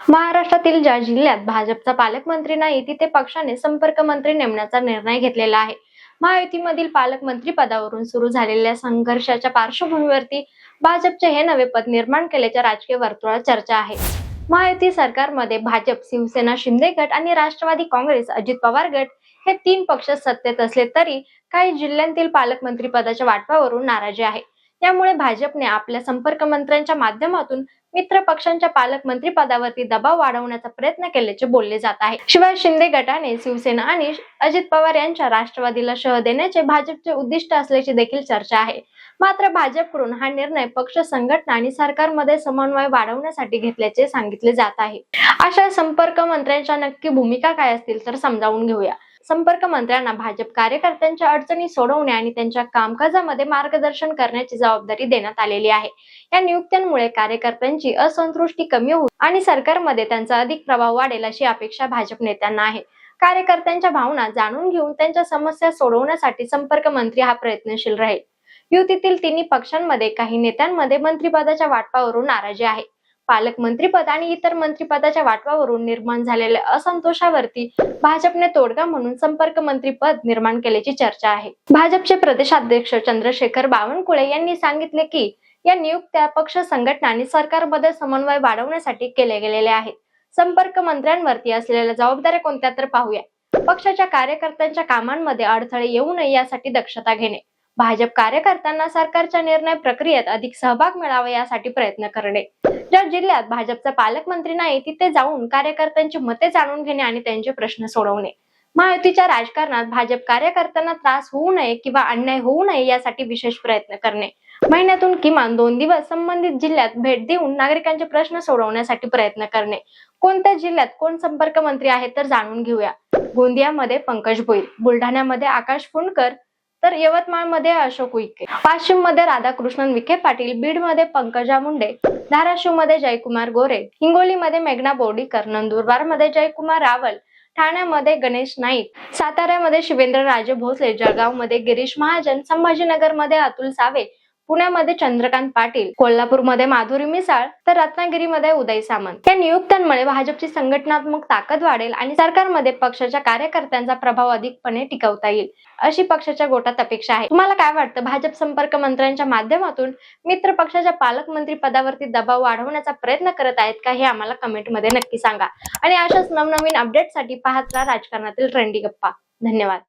महाराष्ट्रातील ज्या जिल्ह्यात भाजपचा पालकमंत्री नाही तिथे पक्षाने संपर्क मंत्री नेमण्याचा निर्णय घेतलेला आहे. महायुतीमधील पालकमंत्री पदावरून सुरू झालेल्या संघर्षाच्या पार्श्वभूमीवरती भाजपचे हे नवे पद निर्माण केल्याच्या राजकीय वर्तुळात चर्चा आहे. महायुती सरकारमध्ये भाजप, शिवसेना, शिंदे गट आणि राष्ट्रवादी काँग्रेस, अजित पवार गट हे 3 पक्ष सत्तेत असले तरी काही जिल्ह्यांतील पालकमंत्री पदाच्या वाटपावरून नाराजी आहे. त्यामुळे भाजपने आपल्या संपर्क मंत्र्यांच्या माध्यमातून मित्र पक्षांच्या पालकमंत्री पदावरती दबाव वाढवण्याचा प्रयत्न केल्याचे बोलले जात आहे. शिवाय शिंदे गटाने शिवसेना आणि अजित पवार यांच्या राष्ट्रवादीला शह देण्याचे भाजपचे उद्दिष्ट असल्याची देखील चर्चा आहे. मात्र भाजपकडून हा निर्णय पक्ष संघटना आणि सरकारमध्ये समन्वय वाढवण्यासाठी घेतल्याचे सांगितले जात आहे. अशा संपर्क मंत्र्यांच्या नक्की भूमिका काय असतील तर समजावून घेऊया. संपर्क मंत्र्यांना भाजप कार्यकर्त्यांच्या अडचणी सोडवणे आणि त्यांच्या कामकाजामध्ये मार्गदर्शन करण्याची जबाबदारी देण्यात आलेली आहे. या नियुक्त्यांमुळे कार्यकर्त्यांची असंतुष्टी कमी होईल आणि सरकारमध्ये त्यांचा अधिक प्रभाव वाढेल अशी अपेक्षा भाजप नेत्यांना आहे. कार्यकर्त्यांच्या भावना जाणून घेऊन त्यांच्या समस्या सोडवण्यासाठी संपर्क मंत्री हा प्रयत्नशील राहील. युतीतील तिन्ही पक्षांमध्ये काही नेत्यांमध्ये मंत्रिपदाच्या वाटपावरून नाराजी आहे. पालकमंत्रीपद आणि इतर मंत्रिपदाच्या वाटपावरून निर्माण झालेल्या असंतोषावरती भाजपने तोडगा म्हणून संपर्क मंत्री पद निर्माण केल्याची चर्चा आहे. भाजपचे प्रदेशाध्यक्ष चंद्रशेखर बावनकुळे यांनी सांगितले की या नियुक्त्या पक्ष संघटना आणि सरकारमध्ये समन्वय वाढवण्यासाठी केल्या गेलेल्या आहेत. संपर्क मंत्र्यांवरती असलेल्या जबाबदाऱ्या कोणत्या तर पाहूया. पक्षाच्या कार्यकर्त्यांच्या कामांमध्ये अडथळे येऊ नये यासाठी दक्षता घेणे, भाजप कार्यकर्त्यांना सरकारच्या निर्णय प्रक्रियेत अधिक सहभाग मिळावा यासाठी प्रयत्न करणे, ज्या जिल्ह्यात भाजपचा पालकमंत्री नाही तिथे जाऊन कार्यकर्त्यांची मते जाणून घेणे आणि त्यांचे प्रश्न सोडवणे, महायुतीच्या राजकारणात भाजप कार्यकर्त्यांना त्रास होऊ नये किंवा अन्याय होऊ नये यासाठी विशेष प्रयत्न करणे, महिन्यातून किमान 2 दिवस संबंधित जिल्ह्यात भेट देऊन नागरिकांचे प्रश्न सोडवण्यासाठी प्रयत्न करणे. कोणत्या जिल्ह्यात कोण संपर्क मंत्री आहेत तर जाणून घेऊया. गोंदियामध्ये पंकज भोईर, बुलढाण्यामध्ये आकाश फुंडकर, तर यवतमाळमध्ये अशोक उईके, वाशिममध्ये राधाकृष्णन विखे पाटील, बीडमध्ये पंकजा मुंडे, धाराशिवमध्ये जयकुमार गोरे, हिंगोलीमध्ये मेघना बोर्डीकर, नंदुरबारमध्ये जयकुमार रावल, ठाण्यामध्ये गणेश नाईक, साताऱ्यामध्ये शिवेंद्रराजे भोसले, जळगावमध्ये गिरीश महाजन, संभाजीनगरमध्ये अतुल सावे, पुण्यामध्ये चंद्रकांत पाटील, कोल्हापूरमध्ये माधुरी मिसाळ, तर रत्नागिरीमध्ये उदय सामंत. या नियुक्त्यांमुळे भाजपची संघटनात्मक ताकद वाढेल आणि सरकारमध्ये पक्षाच्या कार्यकर्त्यांचा प्रभाव अधिकपणे टिकवता येईल अशी पक्षाच्या गोटात अपेक्षा आहे. तुम्हाला काय वाटतं? भाजप संपर्क मंत्र्यांच्या माध्यमातून मित्र पक्षाच्या पालकमंत्री पदावरती दबाव वाढवण्याचा प्रयत्न करत आहेत का हे आम्हाला कमेंटमध्ये नक्की सांगा. आणि अशाच नवनवीन अपडेटसाठी पाहत राहा राजकारणातील ट्रेंडी गप्पा. धन्यवाद.